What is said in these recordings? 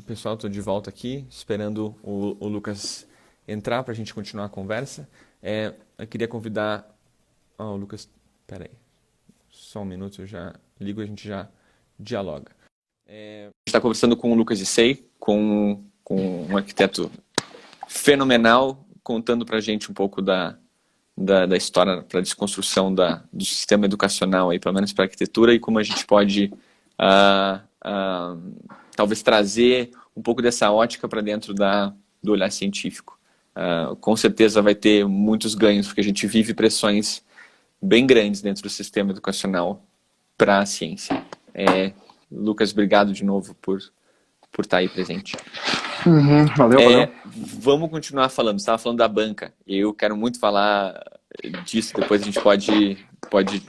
Pessoal, estou de volta aqui, esperando o Lucas entrar para a gente continuar a conversa. Eu queria convidar... o Lucas, peraí, só um minuto, eu já ligo e a gente já dialoga. A gente está conversando com o Lucas Issei, com um arquiteto fenomenal, contando para a gente um pouco da história, para a desconstrução do sistema educacional, aí, pelo menos para a arquitetura, e como a gente pode talvez trazer um pouco dessa ótica para dentro do olhar científico. Com certeza vai ter muitos ganhos, porque a gente vive pressões bem grandes dentro do sistema educacional para a ciência. Lucas, obrigado de novo por estar aí presente. Valeu, valeu. Vamos continuar falando. Você estava falando da banca. Eu quero muito falar disso. Depois a gente pode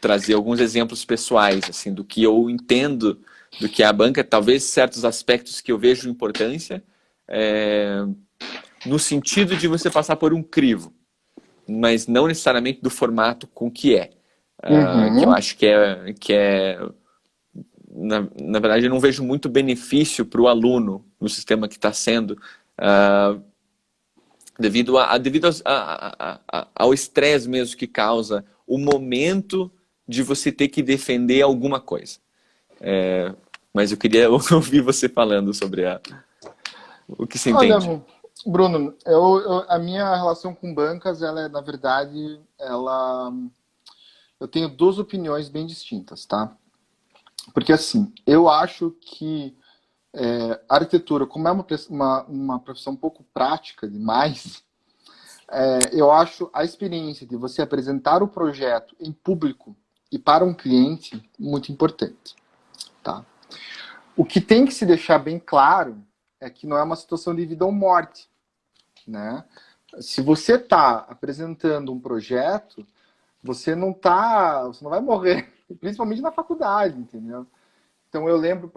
trazer alguns exemplos pessoais, assim, do que eu entendo do que é a banca. Talvez certos aspectos que eu vejo importância, no sentido de você passar por um crivo, mas não necessariamente do formato com que é. Que eu acho que é na verdade, eu não vejo muito benefício para o aluno no sistema que está sendo, devido ao estresse mesmo que causa o momento de você ter que defender alguma coisa. Mas eu queria ouvir você falando sobre o que se Olha, entende. Bruno, a minha relação com bancas, ela é, na verdade, eu tenho duas opiniões bem distintas, tá? Porque, assim, eu acho que a arquitetura, como é uma profissão um pouco prática demais, eu acho a experiência de você apresentar o projeto em público e para um cliente muito importante, tá? O que tem que se deixar bem claro é que não é uma situação de vida ou morte, né? Se você está apresentando um projeto, você não vai morrer, principalmente na faculdade, entendeu? Então eu lembro,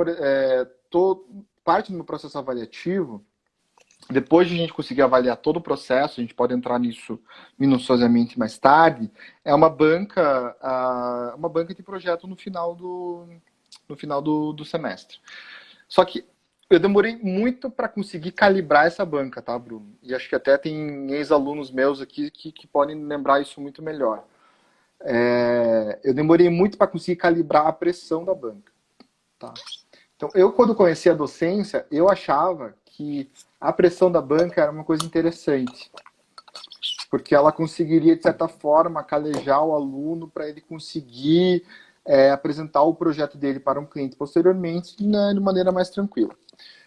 parte do meu processo avaliativo, depois de a gente conseguir avaliar todo o processo, a gente pode entrar nisso minuciosamente mais tarde, é uma banca de projeto no final do semestre. Só que eu demorei muito para conseguir calibrar essa banca, tá, Bruno? E acho que até tem ex-alunos meus aqui que podem lembrar isso muito melhor. Eu demorei muito para conseguir calibrar a pressão da banca, tá? Então, quando conheci a docência, eu achava que a pressão da banca era uma coisa interessante, porque ela conseguiria, de certa forma, calejar o aluno para ele conseguir apresentar o projeto dele para um cliente posteriormente, né, de maneira mais tranquila.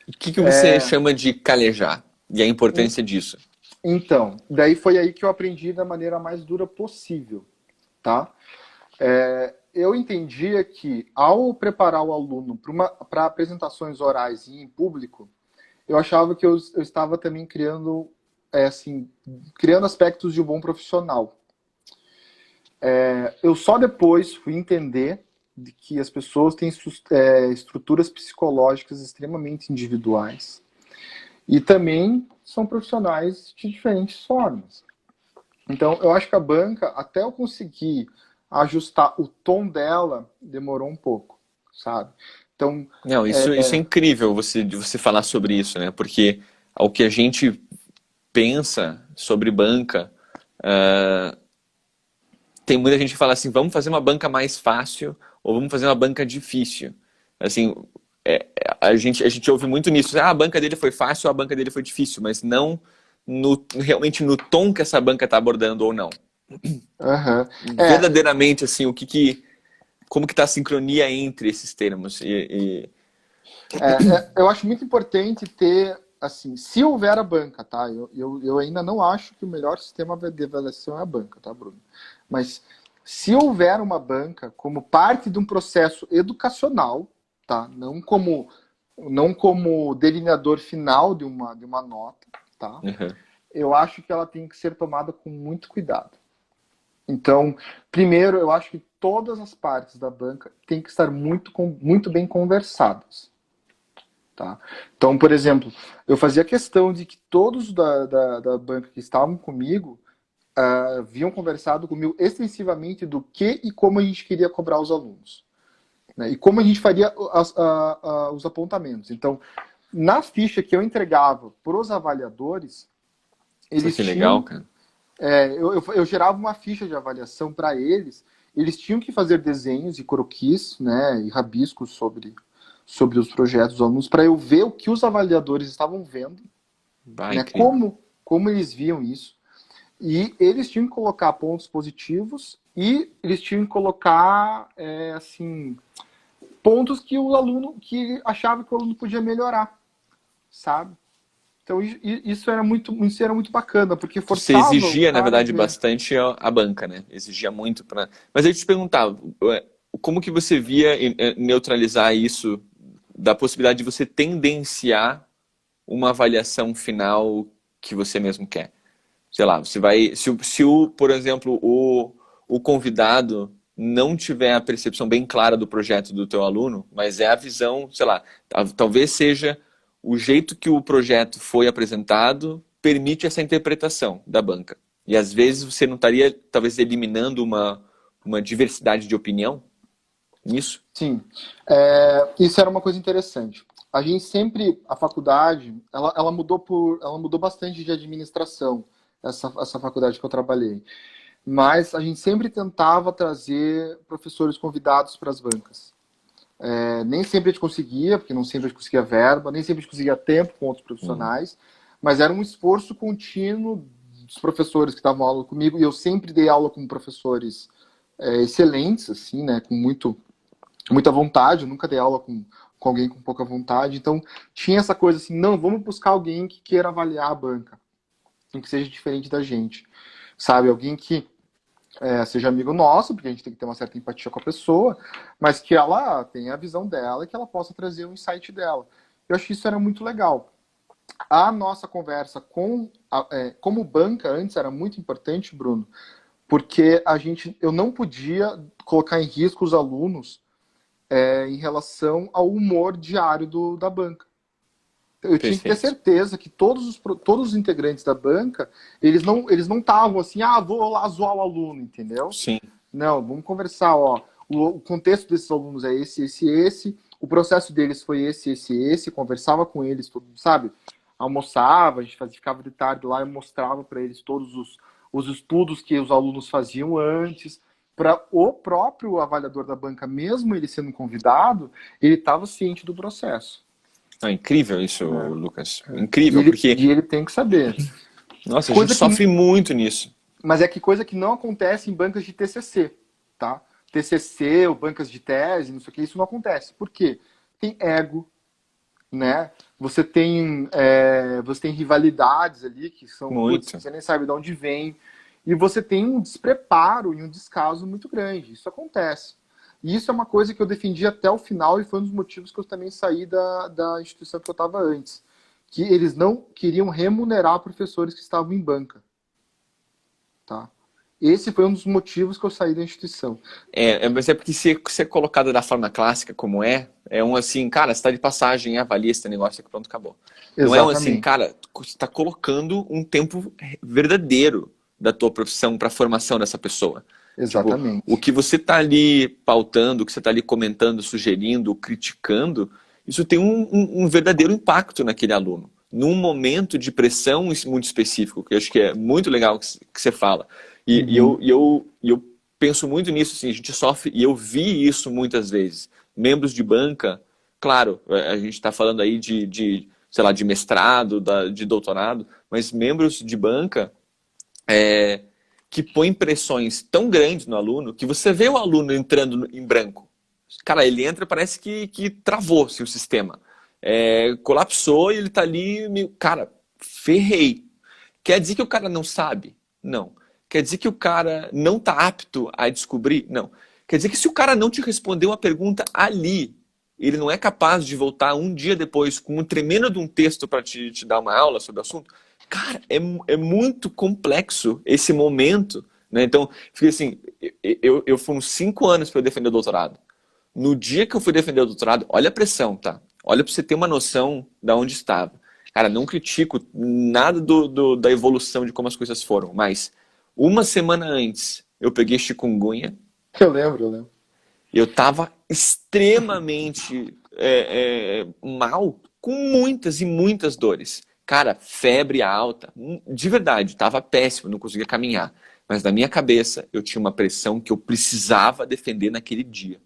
O que você chama de calejar e a importância disso? Então, daí foi aí que eu aprendi da maneira mais dura possível, tá? Eu entendia que, ao preparar o aluno para apresentações orais e em público, eu achava que eu estava também criando aspectos de um bom profissional. Eu só depois fui entender de que as pessoas têm estruturas psicológicas extremamente individuais e também são profissionais de diferentes formas. Então, eu acho que a banca, até eu conseguir ajustar o tom dela, demorou um pouco, sabe? Então, Não, isso é incrível você falar sobre isso, né? Porque o que a gente pensa sobre banca, tem muita gente que fala assim, vamos fazer uma banca mais fácil ou vamos fazer uma banca difícil. Assim, a gente ouve muito nisso, a banca dele foi fácil ou a banca dele foi difícil, mas não realmente no tom que essa banca está abordando ou não. uhum. Verdadeiramente, assim, como que está a sincronia entre esses termos? Eu acho muito importante ter, assim, se houver a banca, tá? Eu ainda não acho que o melhor sistema de avaliação é a banca, tá, Bruno? Mas se houver uma banca como parte de um processo educacional, tá? Não como delineador final de uma nota, tá? Uhum. Eu acho que ela tem que ser tomada com muito cuidado. Então, primeiro, eu acho que todas as partes da banca têm que estar muito bem conversadas. Tá? Então, por exemplo, eu fazia questão de que todos da banca que estavam comigo haviam conversado comigo extensivamente do que e como a gente queria cobrar os alunos. né? E como a gente faria os apontamentos. Então, na ficha que eu entregava para os avaliadores, Pô, eles que legal, tinham, cara. eu gerava uma ficha de avaliação para eles tinham que fazer desenhos e croquis, né, e rabiscos sobre os projetos dos alunos para eu ver o que os avaliadores estavam vendo, Bah, né, incrível. como eles viam isso. E eles tinham que colocar pontos positivos e eles tinham que colocar, assim, pontos que o aluno, que achava que o aluno podia melhorar, sabe? Então isso era muito bacana, porque Você forçava o exigia, na cara a verdade, ver. bastante a banca, né? Exigia muito para. Mas eu te perguntava, como que você via neutralizar isso da possibilidade de você tendenciar uma avaliação final que você mesmo quer? Sei lá, você vai. Por exemplo, o convidado não tiver a percepção bem clara do projeto do teu aluno, mas é a visão, sei lá, talvez seja o jeito que o projeto foi apresentado permite essa interpretação da banca. E às vezes você não estaria, talvez, eliminando uma diversidade de opinião nisso? Sim, isso era uma coisa interessante. A gente sempre, a faculdade, ela mudou bastante de administração, essa faculdade que eu trabalhei. Mas a gente sempre tentava trazer professores convidados para as bancas. Nem sempre a gente conseguia, porque não sempre a gente conseguia verba, nem sempre a gente conseguia tempo com outros Hum, profissionais, mas era um esforço contínuo dos professores que davam aula comigo, e eu sempre dei aula com professores excelentes, assim, né, com muita vontade, eu nunca dei aula com alguém com pouca vontade, então tinha essa coisa assim, não, vamos buscar alguém que queira avaliar a banca, que seja diferente da gente, sabe, alguém que seja amigo nosso, porque a gente tem que ter uma certa empatia com a pessoa, mas que ela tenha a visão dela e que ela possa trazer o insight dela. Eu acho que isso era muito legal. A nossa conversa como banca antes era muito importante, Bruno, porque eu não podia colocar em risco os alunos em relação ao humor diário da banca. Eu tinha que ter perfeito. certeza que todos os integrantes da banca, eles não estavam assim, vou lá zoar o aluno, entendeu? Sim. Não, vamos conversar, ó. O contexto desses alunos é esse. O processo deles foi esse. Conversava com eles, todo, sabe? Almoçava, a gente ficava de tarde lá e mostrava para eles todos os estudos que os alunos faziam antes. Para o próprio avaliador da banca, mesmo ele sendo convidado, ele estava ciente do processo. É incrível isso, Né? Lucas. E Incrível, ele, porque, e ele tem que saber. nossa, a gente Coisa que sofre muito nisso. Mas é que coisa que não acontece em bancas de TCC, tá? TCC ou bancas de tese, não sei o que, isso não acontece. Por quê? Tem ego, né? Você tem rivalidades ali que são, putz, Muito. você nem sabe de onde vem. E você tem um despreparo e um descaso muito grande. Isso acontece. E isso é uma coisa que eu defendi até o final e foi um dos motivos que eu também saí da instituição que eu estava antes. Que eles não queriam remunerar professores que estavam em banca. Tá? Esse foi um dos motivos que eu saí da instituição. Mas é porque se é colocado da forma clássica como é um assim, cara, você tá de passagem, avalia esse negócio aqui, pronto, acabou. Não é um assim, Exatamente. cara, você tá colocando um tempo verdadeiro da tua profissão para a formação dessa pessoa. Tipo, o Exatamente. que você tá ali pautando, o que você tá ali comentando, sugerindo, criticando, isso tem um verdadeiro impacto naquele aluno. Num momento de pressão muito específico, que eu acho que é muito legal que você fala. Uhum. E eu penso muito nisso, assim, a gente sofre, e eu vi isso muitas vezes. Membros de banca, claro, a gente está falando aí sei lá, de mestrado, de doutorado, mas membros de banca que põem pressões tão grandes no aluno que você vê o aluno entrando em branco. Cara, ele entra, parece que travou-se o sistema. Colapsou e ele tá ali, cara, ferrei. Quer dizer que o cara não sabe? Não. Quer dizer que o cara não está apto a descobrir? Não. Quer dizer que se o cara não te responder uma pergunta ali, ele não é capaz de voltar um dia depois com um tremendo de um texto para te dar uma aula sobre o assunto? Cara, é muito complexo esse momento. Né? Então, fiquei assim, eu fui uns 5 anos para defender o doutorado. No dia que eu fui defender o doutorado, olha a pressão, tá? Olha para você ter uma noção de onde estava. Cara, não critico nada da evolução de como as coisas foram, mas uma semana antes eu peguei chikungunya, Eu lembro. Eu estava extremamente mal, com muitas e muitas dores. Cara, febre alta, de verdade, estava péssimo, não conseguia caminhar. Mas na minha cabeça eu tinha uma pressão que eu precisava defender naquele dia.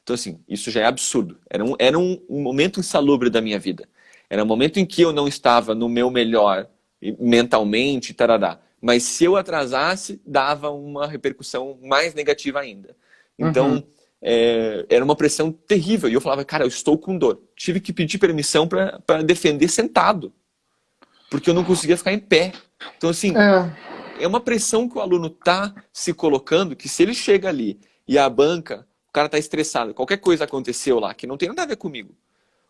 Então, assim, isso já é absurdo. Era um momento insalubre da minha vida. Era um momento em que eu não estava no meu melhor mentalmente, tarará. Mas se eu atrasasse, dava uma repercussão mais negativa ainda. Então, Uhum. era uma pressão terrível. E eu falava, cara, eu estou com dor. Tive que pedir permissão para defender sentado, porque eu não conseguia ficar em pé. Então, assim, É, é uma pressão que o aluno está se colocando, que se ele chega ali e a banca, o cara está estressado, qualquer coisa aconteceu lá que não tem nada a ver comigo,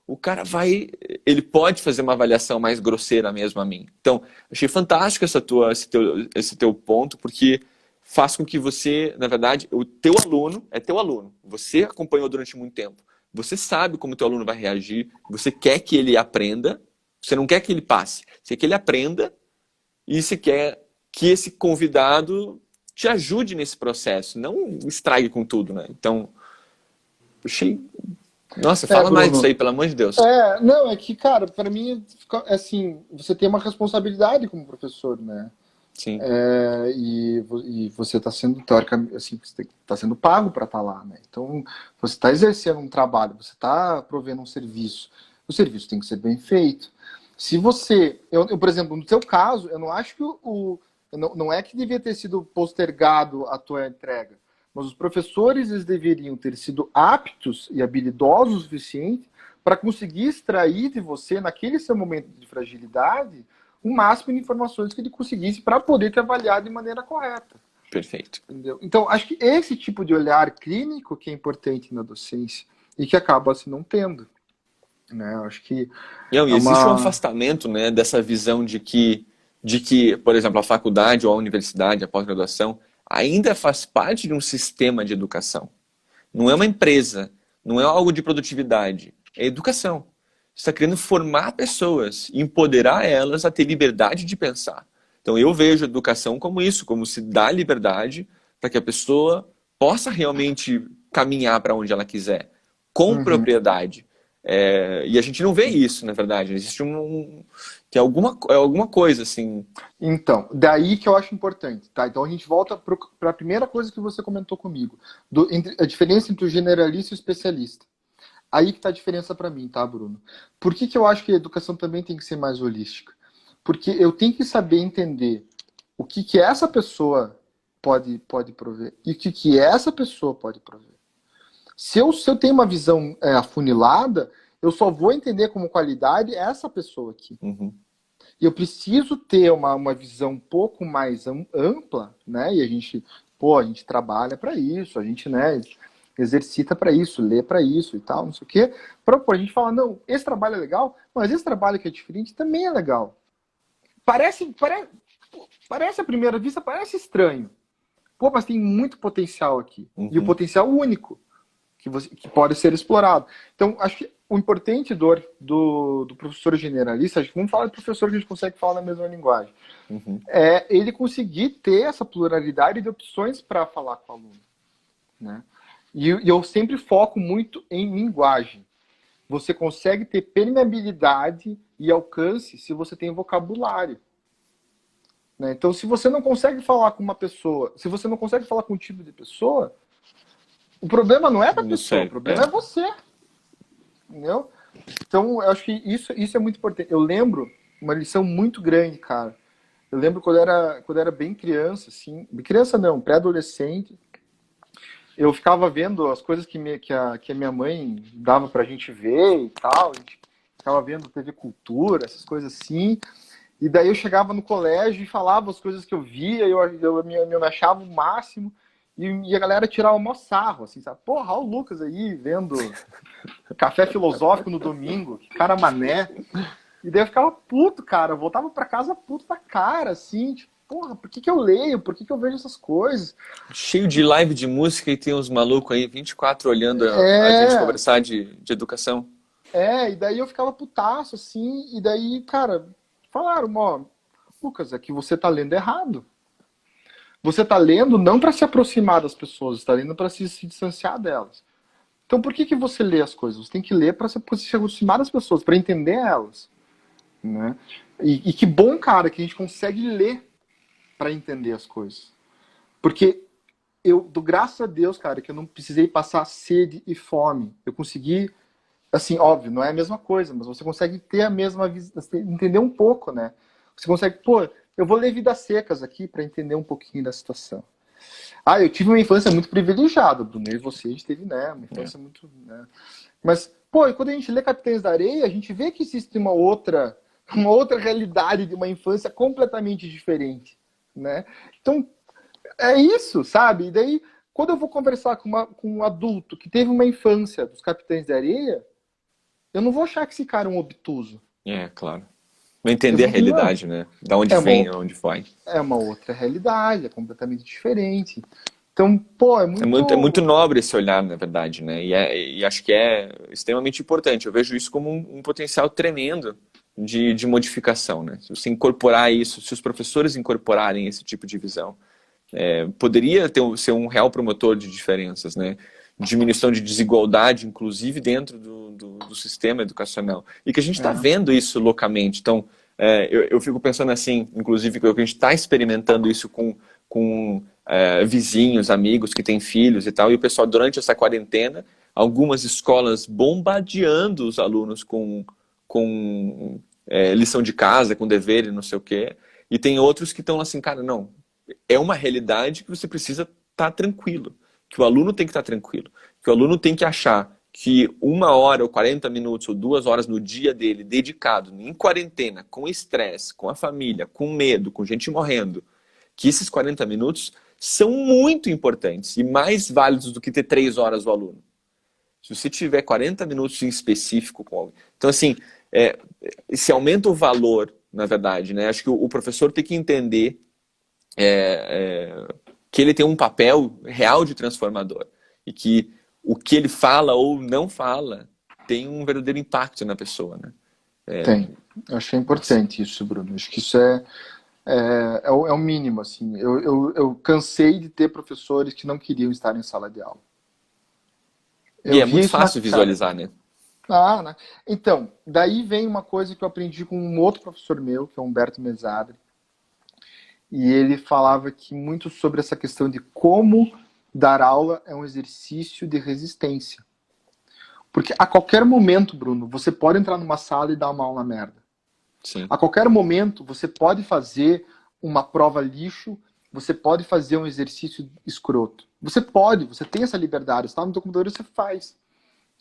o cara vai, ele pode fazer uma avaliação mais grosseira mesmo a mim. Então, achei fantástico esse teu ponto, porque faz com que você, na verdade, o teu aluno é teu aluno. Você acompanhou durante muito tempo. Você sabe como o teu aluno vai reagir, você quer que ele aprenda, você não quer que ele passe, você quer que ele aprenda e você quer que esse convidado te ajude nesse processo, não estrague com tudo, né? Então, achei. Nossa, fala mais disso aí, Bruno. pelo amor de Deus. Não, é que, cara, para mim, assim, você tem uma responsabilidade como professor, né? Sim. E você está sendo, teoricamente, assim, você está sendo pago para estar lá, né? Então, você está exercendo um trabalho, você está provendo um serviço. O serviço tem que ser bem feito. Se você, por exemplo, no seu caso, eu não acho que não é que devia ter sido postergado a tua entrega, mas os professores eles deveriam ter sido aptos e habilidosos o suficiente para conseguir extrair de você, naquele seu momento de fragilidade, o máximo de informações que ele conseguisse para poder te avaliar de maneira correta. Perfeito. Entendeu? Então, acho que esse tipo de olhar clínico que é importante na docência e que acaba se não tendo. Né? Acho que Não, e é existe um uma. afastamento, né, dessa visão de que, por exemplo, a faculdade ou a universidade, a pós-graduação, ainda faz parte de um sistema de educação. Não é uma empresa, não é algo de produtividade, é educação. Você está querendo formar pessoas, empoderar elas a ter liberdade de pensar. Então eu vejo a educação como isso, como se dá liberdade para que a pessoa possa realmente caminhar para onde ela quiser, com Uhum. propriedade. E a gente não vê isso, na verdade. Existe tem alguma coisa assim. Então, daí que eu acho importante, tá? Então a gente volta para a primeira coisa que você comentou comigo, a diferença entre o generalista e o especialista. Aí que tá a diferença para mim, tá, Bruno? Por que eu acho que a educação também tem que ser mais holística? Porque eu tenho que saber entender o que essa pessoa pode prover e o que essa pessoa pode prover. Se eu tenho uma visão afunilada, eu só vou entender como qualidade essa pessoa aqui. Uhum, E eu preciso ter uma visão um pouco mais ampla, né? E a gente trabalha para isso, a gente, né, exercita para isso, lê para isso e tal, não sei o quê. A gente falar, não, esse trabalho é legal, mas esse trabalho que é diferente também é legal. Parece à primeira vista, parece estranho. Pô, mas tem muito potencial aqui. E o uhum. potencial único que pode ser explorado. Então, acho que o importante do professor generalista, acho que vamos falar de professor que a gente consegue falar na mesma linguagem, Uhum. é ele conseguir ter essa pluralidade de opções para falar com o aluno. Né? E eu sempre foco muito em linguagem. Você consegue ter permeabilidade e alcance se você tem vocabulário. Né? Então, se você não consegue falar com uma pessoa, se você não consegue falar com um tipo de pessoa, o problema não é da Não pessoa, o sei. problema é você. Entendeu? Então, eu acho que isso é muito importante. Eu lembro uma lição muito grande, cara. Eu lembro quando eu era bem criança, assim, criança não, pré-adolescente, eu ficava vendo as coisas que a minha mãe dava pra gente ver e tal, a gente ficava vendo TV Cultura, essas coisas assim, e daí eu chegava no colégio e falava as coisas que eu via, eu me achava o máximo, e a galera tirava o maior sarro, assim, sabe? Porra, olha o Lucas aí vendo café filosófico no domingo, que cara mané. E daí eu ficava puto, cara. Eu voltava pra casa puto da cara, assim, tipo, porra, por que eu leio? Por que eu vejo essas coisas? Cheio de live de música e tem uns malucos aí 24 olhando a gente É, conversar de educação. e daí eu ficava putaço, assim, e daí, cara, falaram, ó, Lucas, é que você tá lendo errado. Você tá lendo não para se aproximar das pessoas, está lendo para se distanciar delas. Então, por que você lê as coisas? Você tem que ler para se aproximar das pessoas, para entender elas, né? E que bom, cara, que a gente consegue ler para entender as coisas. Porque eu dou graças a Deus, cara, que eu não precisei passar sede e fome. Eu consegui, assim, óbvio, não é a mesma coisa, mas você consegue ter a mesma visão, entender um pouco, né? Você consegue, pô, eu vou ler Vidas Secas aqui para entender um pouquinho da situação. Ah, eu tive uma infância muito privilegiada, Bruno, e você, a gente teve, né, uma infância muito, né? Mas, pô, e quando a gente lê Capitães da Areia, a gente vê que existe uma outra realidade de uma infância completamente diferente, né? Então, é isso, sabe? E daí, quando eu vou conversar com um adulto que teve uma infância dos Capitães da Areia, eu não vou achar que esse cara é um obtuso. Claro. Não Eu entender a vou, não, realidade, né? Da onde é vem, uma, aonde vai. é uma outra realidade, é completamente diferente. Então, pô, é É muito muito. nobre esse olhar, na verdade, né? E acho que é extremamente importante. Eu vejo isso como um potencial tremendo de modificação, né? Se você incorporar isso, se os professores incorporarem esse tipo de visão, poderia ser um real promotor de diferenças, né? Diminuição de desigualdade, inclusive dentro do sistema educacional. E que a gente está É, vendo isso localmente. Então, eu fico pensando assim, inclusive, que a gente está experimentando isso com vizinhos, amigos que têm filhos e tal, e o pessoal, durante essa quarentena, algumas escolas bombardeando os alunos com lição de casa, com dever e não sei o quê, e tem outros que estão assim, cara, não, é uma realidade que você precisa estar tranquilo, que o aluno tem que estar tranquilo, que o aluno tem que achar que 1 hora ou 40 minutos ou 2 horas no dia dele dedicado em quarentena, com estresse, com a família, com medo, com gente morrendo, que esses 40 minutos são muito importantes e mais válidos do que ter 3 horas do aluno. Se você tiver 40 minutos em específico com alguém. Então, assim, se aumenta o valor, na verdade, né? Acho que o professor tem que entender que ele tem um papel real de transformador e que o que ele fala ou não fala tem um verdadeiro impacto na pessoa, né? tem. Eu acho que é Nossa. importante isso, Bruno. Acho que isso é o mínimo, assim. Eu cansei de ter professores que não queriam estar em sala de aula. E Eu é via muito isso na fácil cara. visualizar, né? Ah, né? Então, daí vem uma coisa que eu aprendi com um outro professor meu, que é o Humberto Mesadri, e ele falava que muito sobre essa questão de como dar aula é um exercício de resistência. Porque a qualquer momento, Bruno, você pode entrar numa sala e dar uma aula merda. Sim. A qualquer momento, você pode fazer uma prova lixo, você pode fazer um exercício escroto. Você pode, você tem essa liberdade. Você está no teu computador e você faz.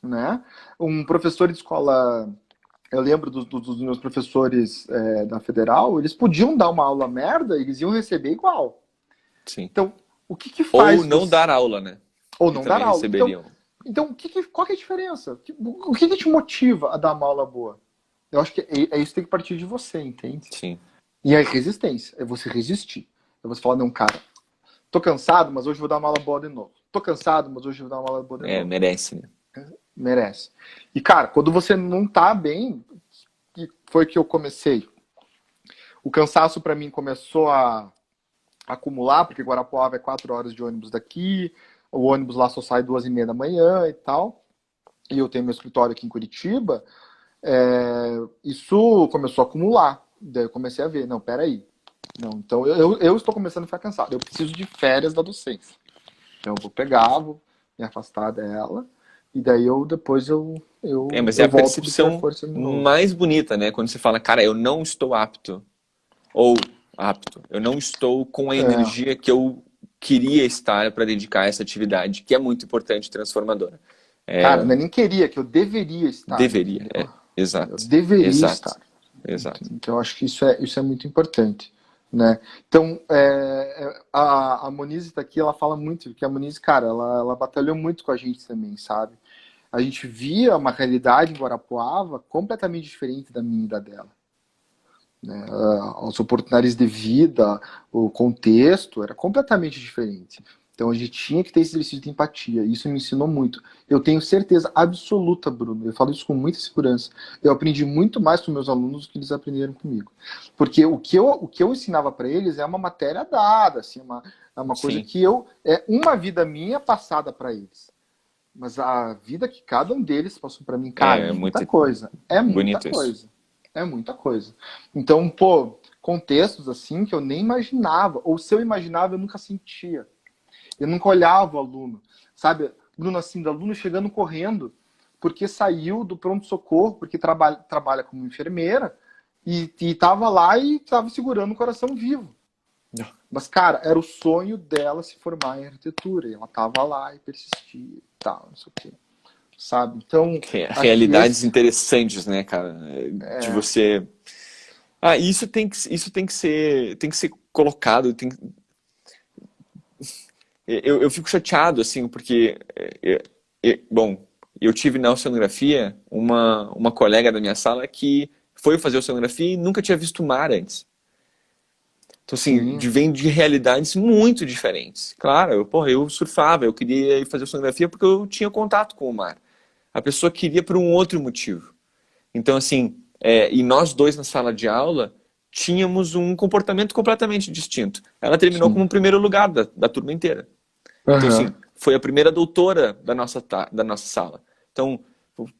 Né? Um professor de escola, eu lembro dos meus professores da Federal, eles podiam dar uma aula merda e eles iam receber igual. Sim. Então, o que Ou faz não você... dar aula, né? Ou E não dar também aula. Então, receberiam. então qual que é a diferença? O que te motiva a dar uma aula boa? Eu acho que isso que tem que partir de você, entende? Sim. E a resistência, é você resistir. É você falar, não, cara, tô cansado, mas hoje vou dar uma aula boa de novo. Tô cansado, mas hoje vou dar uma aula boa de novo. Merece, né? Merece. E, cara, quando você não tá bem, que foi que eu comecei. O cansaço para mim começou a acumular, porque Guarapuava é 4 horas de ônibus daqui, o ônibus lá só sai 2h30 da manhã e tal. E eu tenho meu escritório aqui em Curitiba. Isso começou a acumular. Daí eu comecei a ver, não, peraí. Não, então eu estou começando a ficar cansado. Eu preciso de férias da docência. Então eu vou pegar, vou me afastar dela. E daí depois Mas é eu a volto com super percepção força de novo. mais bonita, né? Quando você fala, cara, eu não estou apto. Ou apto. Eu não estou com a É, energia que eu queria estar para dedicar a essa atividade, que é muito importante e transformadora. cara, não é nem queria, que eu deveria estar, Deveria. entendeu? Eu Exato. deveria Exato. estar. Exato. Então, eu acho que isso é muito importante. Né? Então, a Monize está aqui, ela fala muito, que a Monize, cara, ela batalhou muito com a gente também, sabe? A gente via uma realidade em Guarapuava completamente diferente da minha e da dela. Né? As oportunidades de vida, o contexto era completamente diferente. Então a gente tinha que ter esse exercício de empatia. Isso me ensinou muito. Eu tenho certeza absoluta, Bruno. Eu falo isso com muita segurança. Eu aprendi muito mais com meus alunos do que eles aprenderam comigo. Porque o que eu ensinava para eles é uma matéria dada, assim, é uma coisa Sim. que é uma vida minha passada para eles. Mas a vida que cada um deles passou para mim, cara, é É muita muito coisa. É muita bonito isso. coisa. É muita coisa. Então, pô, contextos assim que eu nem imaginava, ou se eu imaginava, eu nunca sentia. Eu nunca olhava o aluno. Sabe, Bruno, assim, do aluno chegando correndo, porque saiu do pronto-socorro, porque trabalha como enfermeira, e tava lá e tava segurando o coração vivo. Mas, cara, era o sonho dela se formar em arquitetura. E ela tava lá e persistia e tal, não sei o quê. Sabe? Então, acho que Realidades esse. interessantes, né, cara? De você. Ah, tem que ser colocado. Eu fico chateado, assim, porque, bom, eu tive na oceanografia uma colega da minha sala que foi fazer oceanografia e nunca tinha visto mar antes. Então, assim, Sim. vem de realidades muito diferentes. Claro, eu surfava, eu queria ir fazer oceanografia porque eu tinha contato com o mar. A pessoa queria por um outro motivo. Então, assim, e nós dois na sala de aula tínhamos um comportamento completamente distinto. Ela terminou como Sim. o primeiro lugar da turma inteira. Então, assim, Aham. foi a primeira doutora da nossa sala. Então,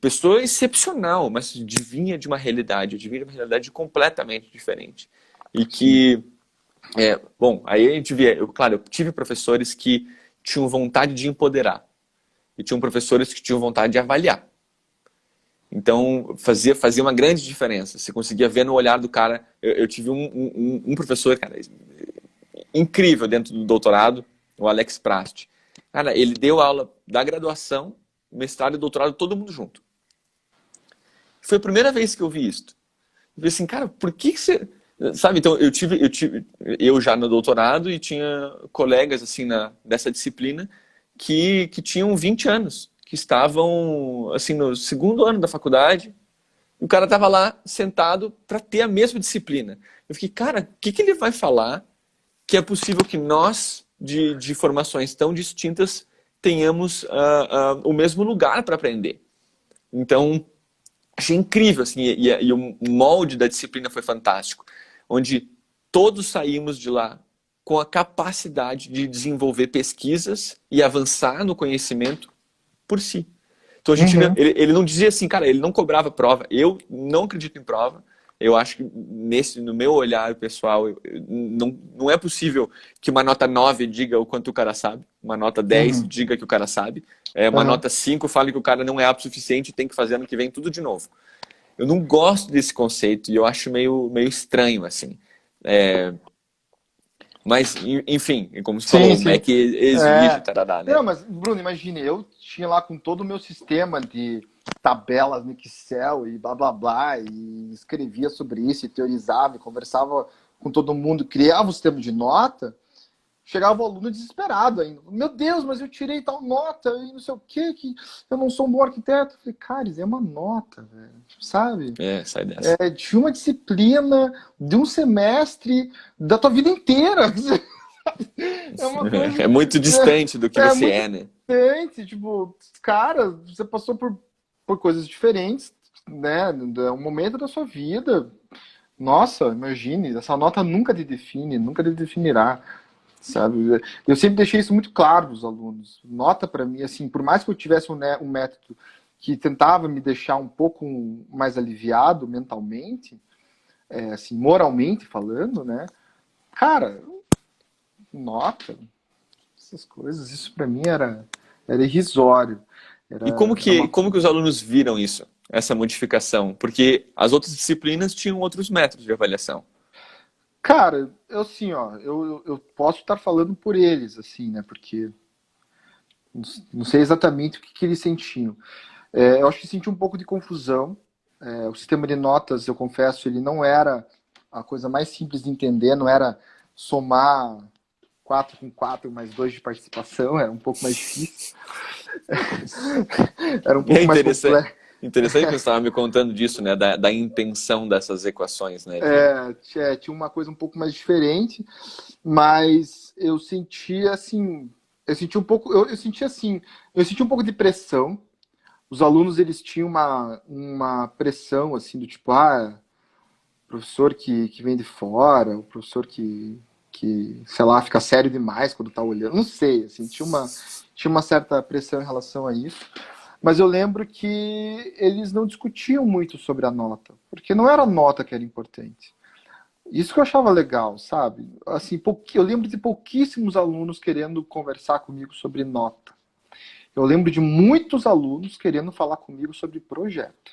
pessoa excepcional, mas vinha de uma realidade completamente diferente. E Sim. que, bom, aí a gente via, claro, eu tive professores que tinham vontade de empoderar, e tinham professores que tinham vontade de avaliar. Então, fazia uma grande diferença. Você conseguia ver no olhar do cara. Eu tive um professor, cara, incrível dentro do doutorado, o Alex Prast. Cara, ele deu aula da graduação, mestrado e doutorado, todo mundo junto. Foi a primeira vez que eu vi isso. Eu falei assim, cara, por que você. Sabe, então eu já no doutorado e tinha colegas assim dessa disciplina que tinham 20 anos, que estavam assim no segundo ano da faculdade, e o cara tava lá sentado para ter a mesma disciplina. Eu fiquei, cara, o que ele vai falar que é possível que nós, de formações tão distintas, tenhamos o mesmo lugar para aprender? Então, achei incrível, assim, e o molde da disciplina foi fantástico, onde todos saímos de lá com a capacidade de desenvolver pesquisas e avançar no conhecimento por si. Então a gente, Uhum. ele não dizia assim, cara, ele não cobrava prova. Eu não acredito em prova. Eu acho que no meu olhar pessoal, não é possível que uma nota 9 diga o quanto o cara sabe, uma nota 10 Uhum. diga que o cara sabe, uma Aham. nota 5 fale que o cara não é apto o suficiente e tem que fazer ano que vem tudo de novo. Eu não gosto desse conceito e eu acho meio estranho, assim. É, mas, enfim, como você Sim, falou, o sim. MEC exige, É. tarará, né? Não, mas, Bruno, imagine, eu tinha lá com todo o meu sistema de tabelas no Excel e blá blá blá, e escrevia sobre isso, e teorizava, e conversava com todo mundo, criava o sistema de nota. Chegava o aluno desesperado ainda. Meu Deus, mas eu tirei tal nota e não sei o quê, que eu não sou um bom arquiteto. Eu falei, cara, isso é uma nota, velho. Sabe? Sai dessa. É de uma disciplina, de um semestre, da tua vida inteira. É uma É coisa. muito distante do que É você muito é, né? diferente. Tipo, cara, você passou por coisas diferentes, né? É um momento da sua vida. Nossa, imagine, essa nota nunca te define, nunca te definirá. Sabe? Eu sempre deixei isso muito claro para os alunos. Nota para mim, assim, por mais que eu tivesse um método que tentava me deixar um pouco mais aliviado mentalmente, assim, moralmente falando, né? Cara, nota, essas coisas, isso para mim era irrisório. E como Era que, uma. como que os alunos viram isso, essa modificação? Porque as outras disciplinas tinham outros métodos de avaliação. Cara, eu assim, ó, eu posso estar falando por eles, assim, né? Porque não sei exatamente o que eles sentiam. Eu acho que senti um pouco de confusão. O sistema de notas, eu confesso, ele não era a coisa mais simples de entender, não era somar 4 com 4 mais 2 de participação, era um pouco mais difícil, era um É pouco mais interessante, complexo. interessante que você estava me contando disso, né? Da intenção dessas equações, né? Tinha uma coisa um pouco mais diferente, mas eu senti assim, eu senti um pouco, eu senti assim, eu senti um pouco de pressão. Os alunos eles tinham uma pressão assim do tipo, professor que vem de fora, o professor que, sei lá, fica sério demais quando tá olhando. Não sei, assim, tinha uma certa pressão em relação a isso. Mas eu lembro que eles não discutiam muito sobre a nota, porque não era a nota que era importante. Isso que eu achava legal, sabe? Assim, eu lembro de pouquíssimos alunos querendo conversar comigo sobre nota. Eu lembro de muitos alunos querendo falar comigo sobre projeto.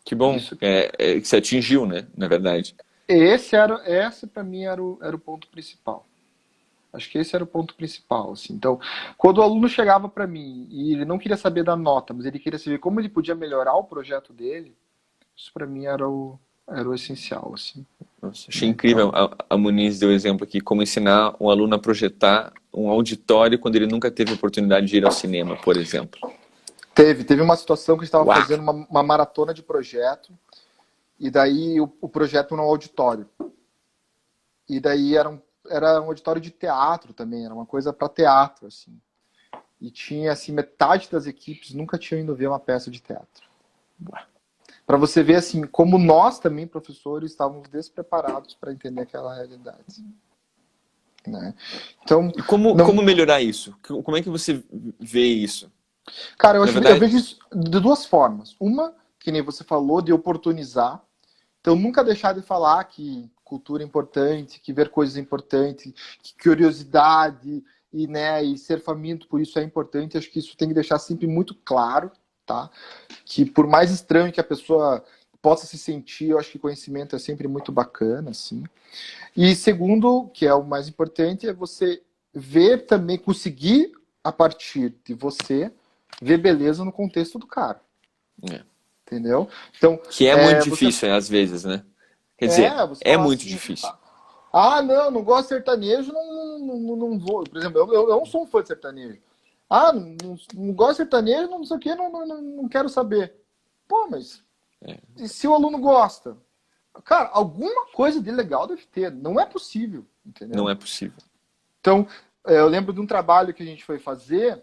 Que bom. Isso, Que você atingiu, né? Na verdade. esse para mim era o ponto principal. Acho que esse era o ponto principal, assim. Então, quando o aluno chegava para mim e ele não queria saber da nota, mas ele queria saber como ele podia melhorar o projeto dele, isso para mim era o essencial, assim. Nossa, achei Né? incrível. Então, A Muniz deu exemplo aqui, como ensinar um aluno a projetar um auditório quando ele nunca teve a oportunidade de ir ao cinema, por exemplo. teve uma situação que a gente estava Uau! fazendo uma maratona de projeto, e daí o projeto no auditório. E daí era um auditório de teatro também, era uma coisa para teatro, assim. E tinha, assim, metade das equipes nunca tinham ido ver uma peça de teatro. Para você ver, assim, como nós também, professores, estávamos despreparados para entender aquela realidade. Né? Então, E como não... melhorar isso? Como é que você vê isso? Cara, Na eu verdade, vejo isso de duas formas. Uma, que nem você falou, de oportunizar. Então, nunca deixar de falar que cultura é importante, que ver coisas é importante, que curiosidade e, né, e ser faminto por isso é importante. Acho que isso tem que deixar sempre muito claro, tá? Que por mais estranho que a pessoa possa se sentir, eu acho que conhecimento é sempre muito bacana, assim. E segundo, que é o mais importante, é você ver também, conseguir, a partir de você, ver beleza no contexto do cara. é. Entendeu? Então, Que é muito você difícil, às vezes, né? Quer dizer, você é falar muito assim, difícil. não gosto de sertanejo, não vou. Por exemplo, eu não sou um fã de sertanejo. Não gosto de sertanejo, não sei o que, não quero saber. Pô, mas e se o aluno gosta? Cara, alguma coisa de legal deve ter. Não é possível, Não entendeu? é possível. Então, eu lembro de um trabalho que a gente foi fazer,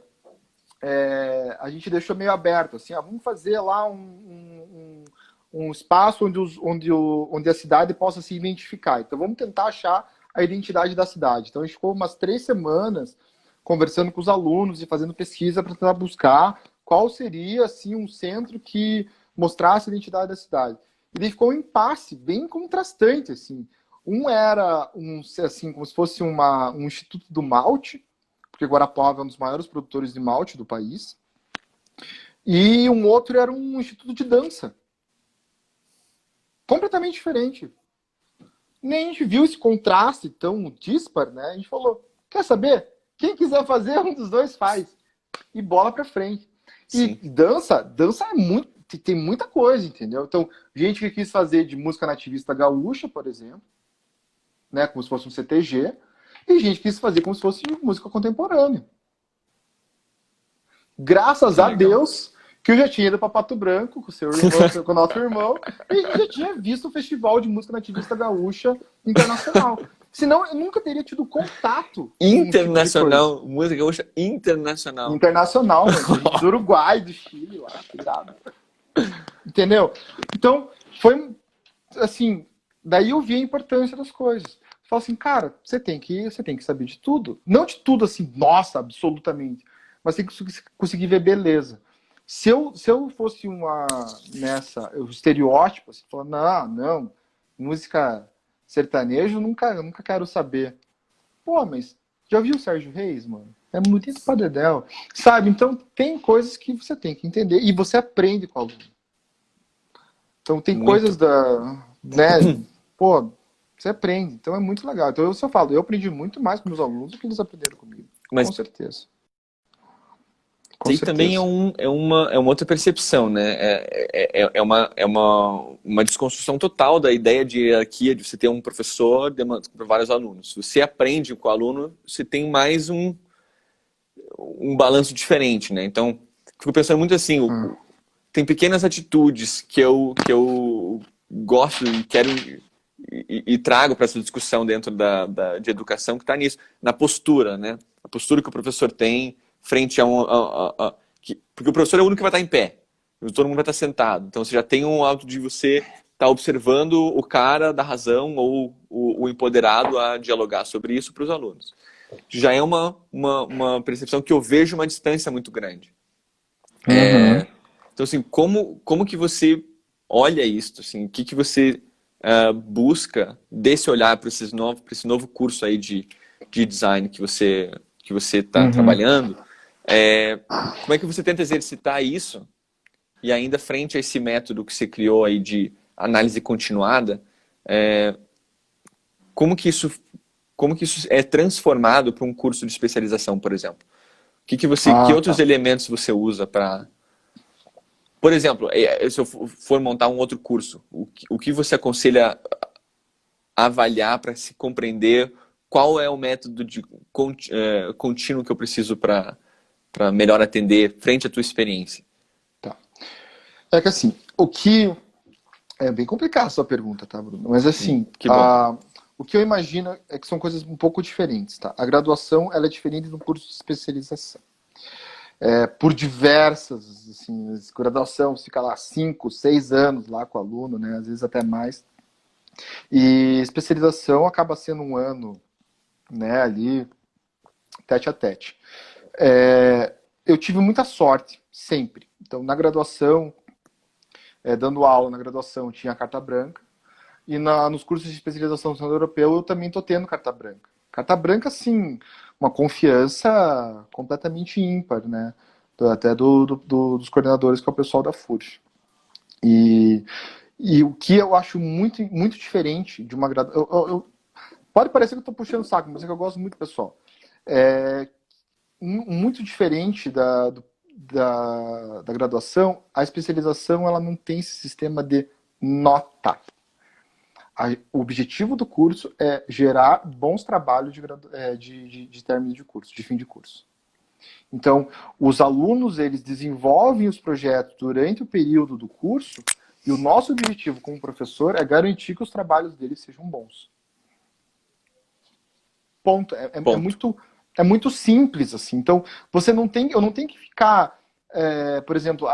a gente deixou meio aberto, assim, vamos fazer lá um espaço onde a cidade possa se identificar. Então vamos tentar achar a identidade da cidade. Então a gente ficou umas 3 semanas conversando com os alunos e fazendo pesquisa para tentar buscar qual seria assim um centro que mostrasse a identidade da cidade. E daí ficou um impasse bem contrastante, assim. Um era assim, como se fosse um instituto do malte, porque Guarapuava é um dos maiores produtores de malte do país. E um outro era um instituto de dança. Completamente diferente. Nem a gente viu esse contraste tão dispar, né? A gente falou, quer saber? Quem quiser fazer, um dos dois faz. E bola pra frente. E Sim. dança é muito, tem muita coisa, entendeu? Então, gente que quis fazer de música nativista gaúcha, por exemplo, né? Como se fosse um CTG, e gente que quis fazer como se fosse música contemporânea. Graças Que a legal. Deus que eu já tinha ido para Pato Branco com o seu irmão, com o nosso irmão, e a gente já tinha visto o Festival de Música Nativista Gaúcha Internacional. Senão eu nunca teria tido contato com um tipo de coisa. Internacional, música gaúcha internacional. Internacional, mano. Gente do Uruguai, do Chile, lá, irado. Entendeu? Então, foi assim, daí eu vi a importância das coisas. Fala assim, cara, você tem que saber de tudo. Não de tudo assim, nossa, absolutamente. Mas tem que conseguir ver beleza. Se eu fosse o estereótipo, assim, falando, não, música sertanejo, nunca quero saber. Pô, mas já viu o Sérgio Reis, mano? É bonito pra dedéu. Sabe? Então tem coisas que você tem que entender e você aprende com o aluno. Então tem coisas Muito. né? Pô, você aprende. Então é muito legal. Então eu falo, eu aprendi muito mais com meus alunos do que eles aprenderam comigo. Com Mas certeza. Com aí também certeza. é uma outra percepção, né? Uma desconstrução total da ideia de hierarquia, de você ter um professor para vários alunos. Se você aprende com o aluno, você tem mais um balanço diferente, né? Então, fico pensando muito assim, tem pequenas atitudes que eu gosto e quero e trago para essa discussão dentro de educação que está nisso, na postura, né? A postura que o professor tem frente porque o professor é o único que vai estar em pé, todo mundo vai estar sentado, então você já tem um alto de você tá observando o cara da razão ou o empoderado a dialogar sobre isso para os alunos. Já é uma percepção que eu vejo uma distância muito grande. Uhum. Então, assim, como que você olha isso? Assim, o que você busca desse olhar para esse novo curso aí de design que você está Uhum. trabalhando? Como é que você tenta exercitar isso e ainda frente a esse método que você criou aí de análise continuada, é, como que isso, como que isso é transformado para um curso de especialização, por exemplo? Que Ah, outros tá. elementos você usa para, por exemplo, se eu for montar um outro curso, o que você aconselha a avaliar para se compreender qual é o método de contínuo que eu preciso para melhor atender frente à tua experiência? Tá. É que assim, o que é bem complicada a sua pergunta, tá, Bruno? Mas assim, Que bom. o que eu imagino é que são coisas um pouco diferentes, tá? A graduação, ela é diferente do curso de especialização. Por diversas, assim, graduação, você fica lá 5, 6 anos lá com o aluno, né? Às vezes até mais. E especialização acaba sendo um ano, né, ali, tete a tete. Eu tive muita sorte, sempre. Então, na graduação, dando aula na graduação, tinha carta branca. E nos cursos de especialização no Centro Europeu eu também estou tendo carta branca. Carta branca, sim, uma confiança completamente ímpar, né? Até dos coordenadores, que é o pessoal da FURG. E, e o que eu acho muito, muito diferente de uma graduação. Pode parecer que eu estou puxando o saco, mas é que eu gosto muito, pessoal. É, muito diferente da graduação, a especialização ela não tem esse sistema de nota. O objetivo do curso é gerar bons trabalhos de término de curso, de fim de curso. Então, os alunos eles desenvolvem os projetos durante o período do curso e o nosso objetivo como professor é garantir que os trabalhos deles sejam bons. Ponto. Ponto. É muito simples assim. Então, eu não tenho que ficar, por exemplo,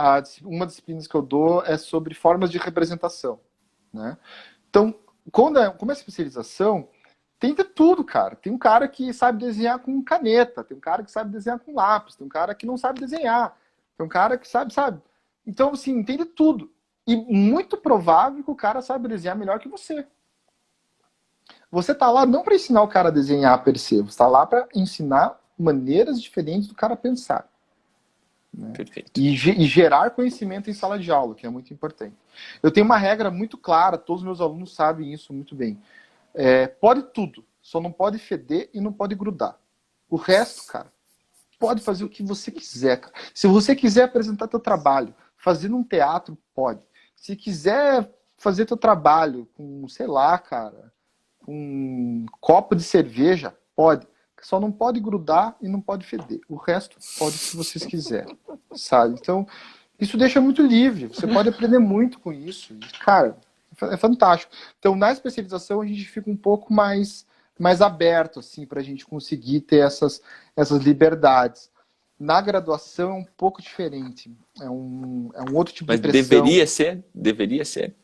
uma das disciplinas que eu dou é sobre formas de representação, né? Então, como é especialização, tem de tudo, cara. Tem um cara que sabe desenhar com caneta, tem um cara que sabe desenhar com lápis, tem um cara que não sabe desenhar, tem um cara que sabe. Então, assim, tem de tudo. E muito provável que o cara sabe desenhar melhor que você. Você tá lá não para ensinar o cara a desenhar per se, você tá lá para ensinar maneiras diferentes do cara pensar. Né? Perfeito. E gerar conhecimento em sala de aula, que é muito importante. Eu tenho uma regra muito clara, todos os meus alunos sabem isso muito bem. Pode tudo, só não pode feder e não pode grudar. O resto, cara, pode fazer o que você quiser, cara. Se você quiser apresentar teu trabalho fazendo um teatro, pode. Se quiser fazer teu trabalho com, sei lá, cara, com um copo de cerveja, pode. Só não pode grudar e não pode feder. O resto pode se vocês quiserem, sabe? Então, isso deixa muito livre. Você pode aprender muito com isso. Cara, é fantástico. Então, na especialização, a gente fica um pouco mais aberto, assim, para a gente conseguir ter essas liberdades. Na graduação é um pouco diferente. É um outro tipo de Mas pressão. deveria ser? Deveria ser.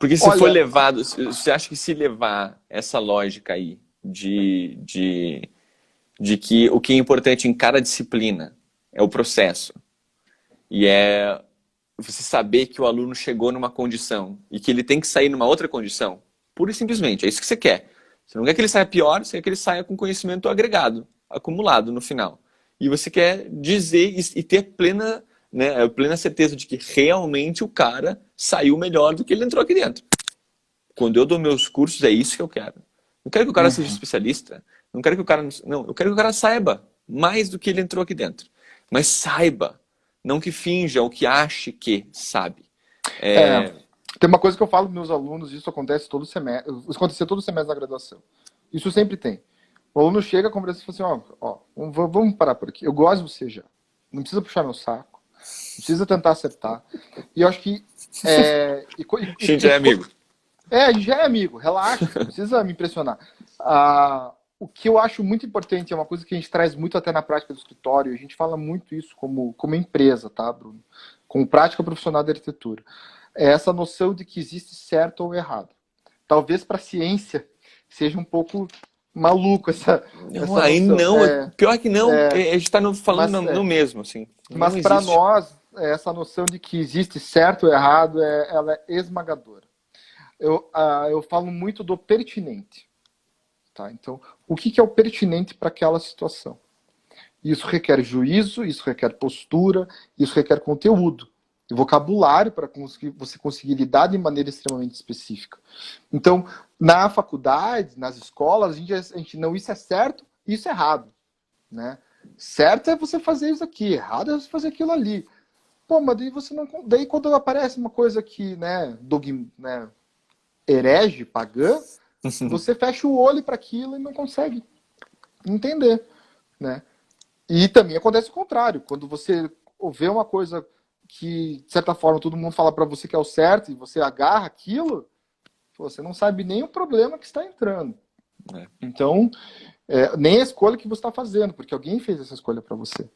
Porque se for Olha, levado, você acha que se levar essa lógica aí de que o que é importante em cada disciplina é o processo e é você saber que o aluno chegou numa condição e que ele tem que sair numa outra condição, pura e simplesmente, é isso que você quer. Você não quer que ele saia pior, você quer que ele saia com conhecimento agregado, acumulado no final. E você quer dizer e ter plena, né, plena certeza de que realmente o cara saiu melhor do que ele entrou aqui dentro. Quando eu dou meus cursos, é isso que eu quero. Não quero que o cara seja especialista. Não quero que o cara. Não, eu quero que o cara saiba mais do que ele entrou aqui dentro. Mas saiba. Não que finja ou que ache que sabe. é, tem uma coisa que eu falo para meus alunos, isso acontece todo semestre, isso acontecia todo semestre na graduação. Isso sempre tem. O aluno chega, conversa e fala assim, vamos parar por aqui. Eu gosto de você já. Não precisa puxar meu saco. Não precisa tentar acertar. E eu acho que. A gente é amigo. A gente já é amigo, relaxa, não precisa me impressionar. O que eu acho muito importante, é uma coisa que a gente traz muito até na prática do escritório, a gente fala muito isso como empresa, tá, Bruno? como prática profissional da arquitetura, é essa noção de que existe certo ou errado. Talvez para a ciência seja um pouco maluco Não, essa aí noção. não, pior que não, a gente está falando Mas, no mesmo, assim. Não mas para existe. nós, essa noção de que existe certo ou errado, ela é esmagadora. Eu falo muito do pertinente. Tá? Então, o que é o pertinente para aquela situação? Isso requer juízo, isso requer postura, isso requer conteúdo e vocabulário para você conseguir lidar de maneira extremamente específica. Então, na faculdade, nas escolas, a gente não, isso é certo, isso é errado. Né? Certo é você fazer isso aqui, errado é você fazer aquilo ali. Pô, mas daí você não. Daí quando aparece uma coisa que, né, herege, pagã, você fecha o olho para aquilo e não consegue entender. Né? E também acontece o contrário. Quando você vê uma coisa que, de certa forma, todo mundo fala para você que é o certo e você agarra aquilo, você não sabe nem o problema que está entrando. Então, nem a escolha que você está fazendo, porque alguém fez essa escolha para você.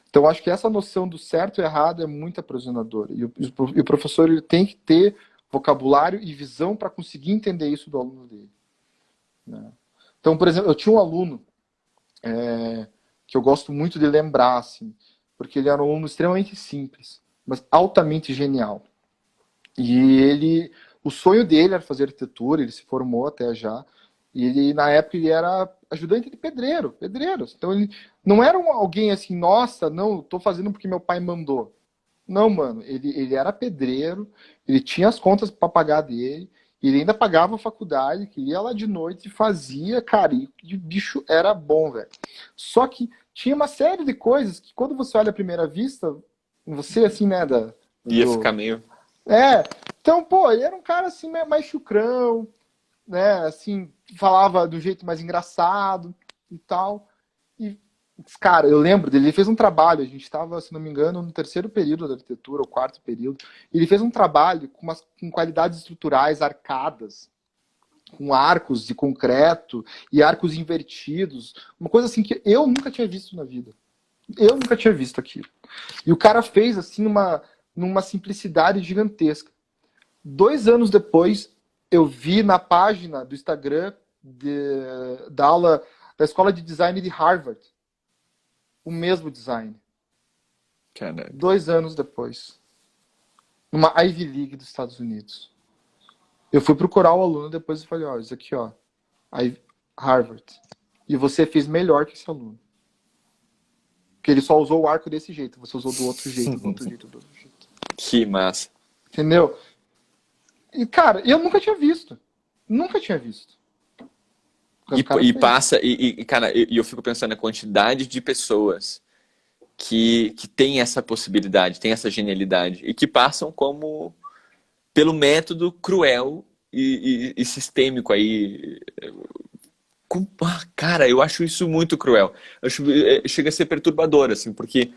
Então, acho que essa noção do certo e errado é muito aprisionadora. E o professor ele tem que ter vocabulário e visão para conseguir entender isso do aluno dele. Né? Então, por exemplo, eu tinha um aluno que eu gosto muito de lembrar, assim, porque ele era um aluno extremamente simples, mas altamente genial. E o sonho dele era fazer arquitetura, ele se formou até já, e ele, na época, ele era ajudante de pedreiros. Então, ele não era alguém assim, nossa, não, estou fazendo porque meu pai mandou. Não, mano, ele era pedreiro, ele tinha as contas para pagar dele, ele ainda pagava a faculdade, que ia lá de noite e fazia, cara, e o bicho era bom, velho. Só que tinha uma série de coisas que quando você olha à primeira vista, você assim, né, Ia ficar meio... Então, pô, ele era um cara assim, mais chucrão, né, assim, falava do jeito mais engraçado e tal. E, cara, eu lembro dele, ele fez um trabalho, a gente estava, se não me engano, no terceiro período da arquitetura, ou quarto período, ele fez um trabalho com qualidades estruturais arcadas, com arcos de concreto e arcos invertidos, uma coisa assim que eu nunca tinha visto na vida. Eu nunca tinha visto aquilo. E o cara fez assim numa simplicidade gigantesca. 2 anos depois, eu vi na página do Instagram da aula da Escola de Design de Harvard o mesmo design. Caramba. 2 anos depois. Numa Ivy League dos Estados Unidos. Eu fui procurar o aluno depois e falei, ó, isso aqui, ó, Harvard. E você fez melhor que esse aluno. Porque ele só usou o arco desse jeito, você usou do outro jeito, do outro jeito, do outro jeito. Que massa. Entendeu? E, cara, eu nunca tinha visto. Nunca tinha visto. Cara, eu fico pensando na quantidade de pessoas que tem essa possibilidade, tem essa genialidade, e que passam como pelo método cruel e sistêmico aí. Cara, eu acho isso muito cruel. Chega a ser perturbador, assim, porque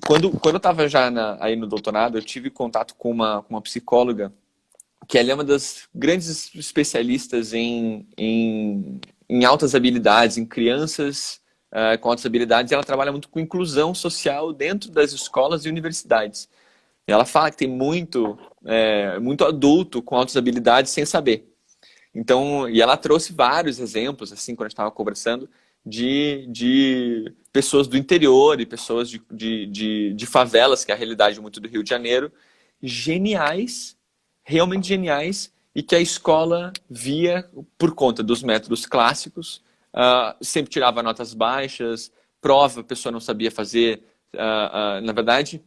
quando eu estava já aí no doutorado, eu tive contato com uma psicóloga que ela é uma das grandes especialistas em altas habilidades, em crianças com altas habilidades, e ela trabalha muito com inclusão social dentro das escolas e universidades. E ela fala que tem muito adulto com altas habilidades sem saber. Então, e ela trouxe vários exemplos, assim, quando a gente estava conversando, de pessoas do interior e pessoas de favelas, que é a realidade muito do Rio de Janeiro, geniais, realmente geniais, e que a escola via, por conta dos métodos clássicos, sempre tirava notas baixas, prova a pessoa não sabia fazer. Na verdade,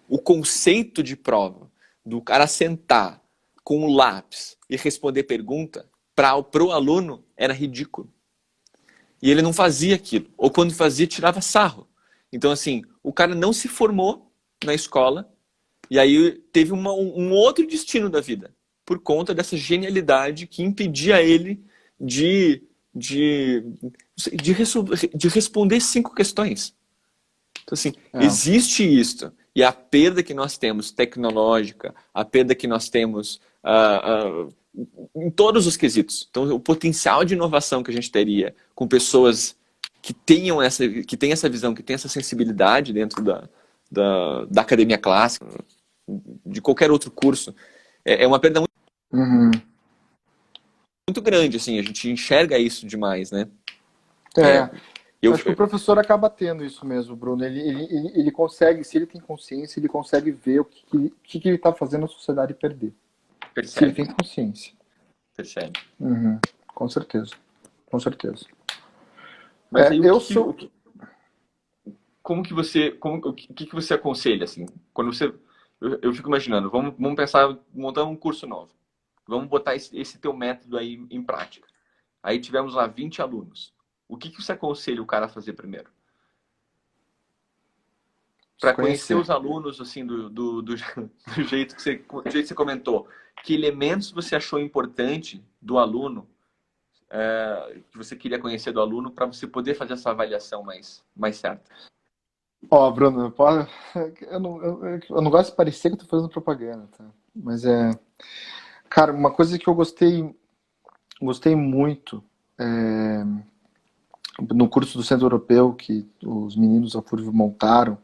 o conceito de prova, do cara sentar com o lápis e responder pergunta, para o aluno era ridículo. E ele não fazia aquilo. Ou quando fazia, tirava sarro. Então, assim, o cara não se formou na escola e aí teve um outro destino da vida por conta dessa genialidade que impedia ele de responder 5 questões. Então, assim, existe isso. E a perda que nós temos tecnológica, a perda que nós temos em todos os quesitos. Então, o potencial de inovação que a gente teria com pessoas que têm essa visão, que têm essa sensibilidade dentro da academia clássica, de qualquer outro curso, é uma perda muito, Uhum. muito grande, assim, a gente enxerga isso demais, né? É, Eu, acho que o professor acaba tendo isso mesmo, Bruno. Ele consegue, se ele tem consciência, ele consegue ver o que ele está fazendo a sociedade perder. Se ele percebe, tem consciência. percebe. Uhum. Com certeza. Com certeza. Mas aí Eu sou. como que você, que você aconselha, assim, quando você, eu fico imaginando, vamos pensar, montar um curso novo, vamos botar esse teu método aí em prática. Aí tivemos lá 20 alunos. O que você aconselha o cara a fazer primeiro? Se Para conhecer conhecer. os alunos, assim, do jeito que você comentou, que elementos você achou importante do aluno, que você queria conhecer do aluno, para você poder fazer essa avaliação mais certa? Ó, Bruno, eu não gosto de parecer que eu tô fazendo propaganda, tá? Mas cara, uma coisa que eu gostei muito no curso do Centro Europeu que os meninos da FURV montaram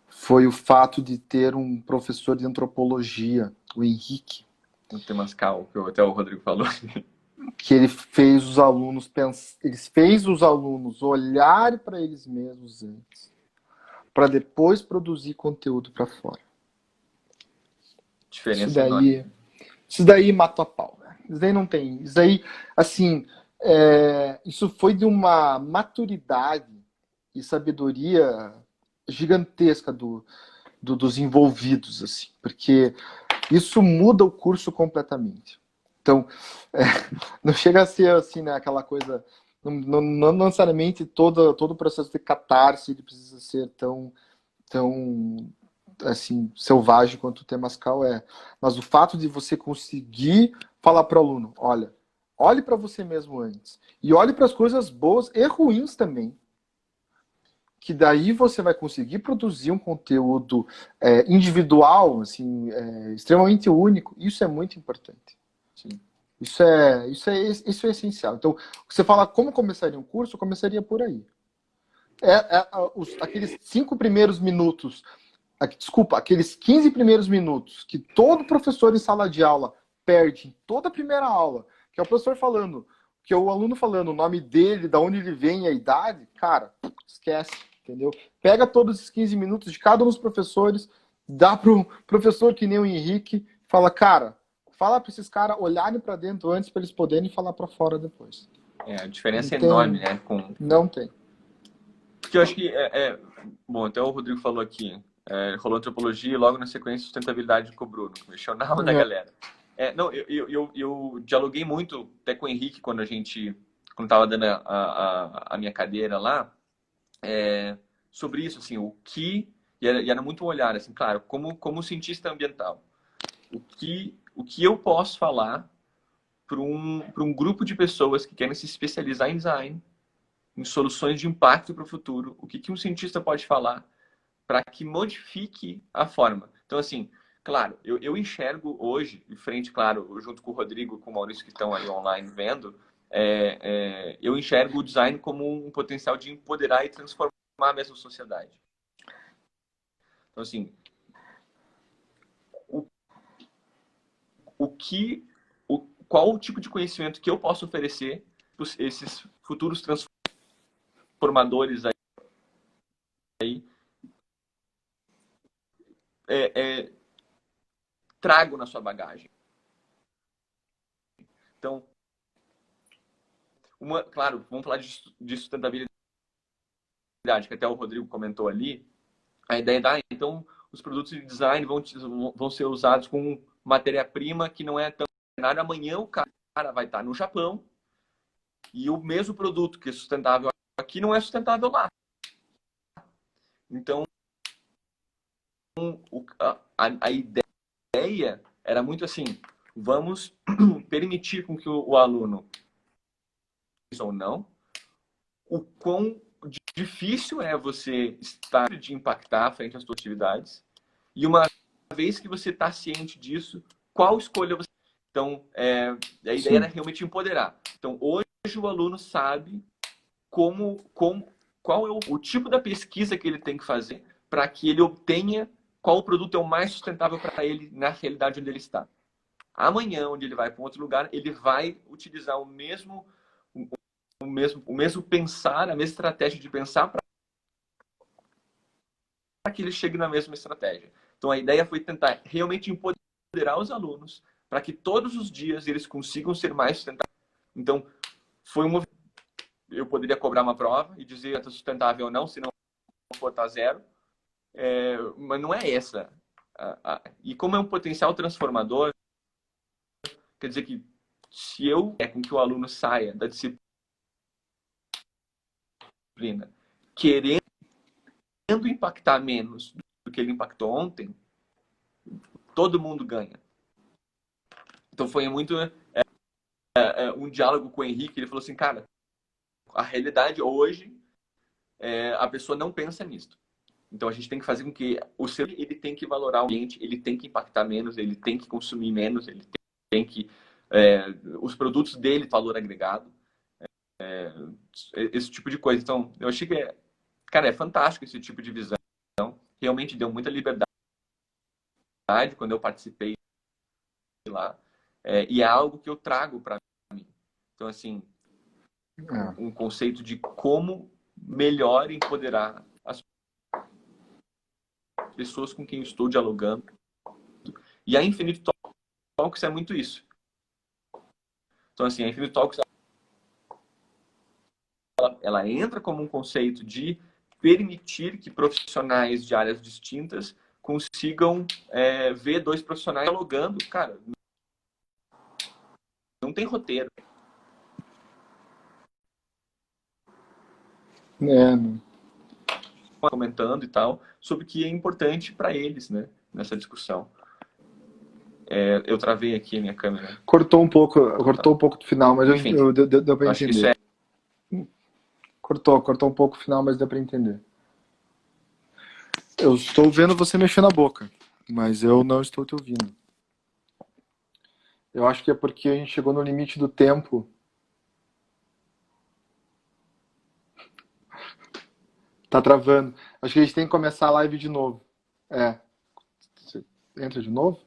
foi o fato de ter um professor de antropologia, o Henrique, No Temascal, que até o Rodrigo falou. que ele fez os alunos ele fez os alunos olharem para eles mesmos antes, para depois produzir conteúdo para fora. Isso Diferença enorme. daí, isso daí mata a pau, né? Isso daí não tem. Isso daí, assim, isso foi de uma maturidade e sabedoria gigantesca dos envolvidos, assim, porque isso muda o curso completamente. Então, é, não chega a ser assim, né, aquela coisa. Não necessariamente todo o processo de catarse ele precisa ser tão assim, selvagem quanto o Temascal é. Mas o fato de você conseguir falar para o aluno, olha, olhe para você mesmo antes. E olhe para as coisas boas e ruins também. Que daí você vai conseguir produzir um conteúdo individual, assim, extremamente único. Isso é muito importante. Sim. Isso é essencial. Então, você fala como começaria um curso, eu começaria por aí. Aqueles 5 primeiros minutos, desculpa, aqueles 15 primeiros minutos que todo professor em sala de aula perde em toda a primeira aula, que é o professor falando, que é o aluno falando o nome dele, da onde ele vem, a idade, cara, esquece, entendeu? Pega todos esses 15 minutos de cada um dos professores, dá para o professor que nem o Henrique, fala, cara, fala para esses caras olharem para dentro antes para eles poderem falar para fora depois. A Não diferença é enorme, tem, né? não tem. Porque eu acho que bom, até o Rodrigo falou aqui, rolou antropologia e logo na sequência sustentabilidade com o Bruno, mexeu na alma da galera. Não, eu dialoguei muito até com o Henrique quando estava dando a minha cadeira lá, sobre isso, assim, e era muito um olhar, assim, claro, como cientista ambiental, o que eu posso falar para um grupo de pessoas que querem se especializar em design, em soluções de impacto para o futuro, o que um cientista pode falar para que modifique a forma. Então, assim, claro, eu enxergo hoje, de frente, claro, junto com o Rodrigo, com o Maurício, que estão aí online vendo, eu enxergo o design como um potencial de empoderar e transformar a mesma sociedade. Então, assim, qual o tipo de conhecimento que eu posso oferecer para esses futuros transformadores aí, trago na sua bagagem. Então, claro, vamos falar de sustentabilidade, que até o Rodrigo comentou ali. A ideia é então, os produtos de design vão ser usados com matéria-prima que não é tão cenário. Amanhã o cara vai estar no Japão e o mesmo produto que é sustentável aqui não é sustentável lá. Então, a ideia era muito assim, vamos permitir com que o aluno, ou não, o quão difícil é você estar de impactar frente às suas atividades, e uma vez que você está ciente disso, qual escolha você... Então, a ideia era realmente empoderar. Então, hoje o aluno sabe qual é o tipo da pesquisa que ele tem que fazer para que ele obtenha qual o produto é o mais sustentável para ele na realidade onde ele está. Amanhã, onde ele vai para um outro lugar, ele vai utilizar o mesmo pensar, a mesma estratégia de pensar para que ele chegue na mesma estratégia. Então, a ideia foi tentar realmente empoderar os alunos para que todos os dias eles consigam ser mais sustentáveis. Então, foi uma... Eu poderia cobrar uma prova e dizer se é sustentável ou não, se não for, tá zero. Mas não é essa. E como é um potencial transformador, quer dizer que se eu com que o aluno saia da disciplina querendo impactar menos do que ele impactou ontem, todo mundo ganha. Então foi muito um diálogo com o Henrique. Ele falou assim, cara, a realidade hoje, a pessoa não pensa nisso. Então a gente tem que fazer com que o ser ele tem que valorar o ambiente, ele tem que impactar menos, ele tem que consumir menos, ele tem que os produtos dele valor agregado, esse tipo de coisa. Então eu achei que cara, é fantástico esse tipo de visão. Realmente deu muita liberdade quando eu participei lá, e é algo que eu trago para mim. Então assim, um conceito de como melhor empoderar as pessoas com quem eu estou dialogando. E a Infinity Talks é muito isso. Então, assim, a Infinity Talks ela entra como um conceito de permitir que profissionais de áreas distintas consigam ver dois profissionais dialogando. Cara, não tem roteiro. Comentando e tal, sobre o que é importante para eles, né, nessa discussão. Eu travei aqui a minha câmera. Cortou um pouco do final, mas enfim, deu para acho entender. Que isso Cortou um pouco o final, mas deu para entender. Eu estou vendo você mexer na boca, mas eu não estou te ouvindo. Eu acho que é porque a gente chegou no limite do tempo. Tá travando. Acho que a gente tem que começar a live de novo. Você entra de novo?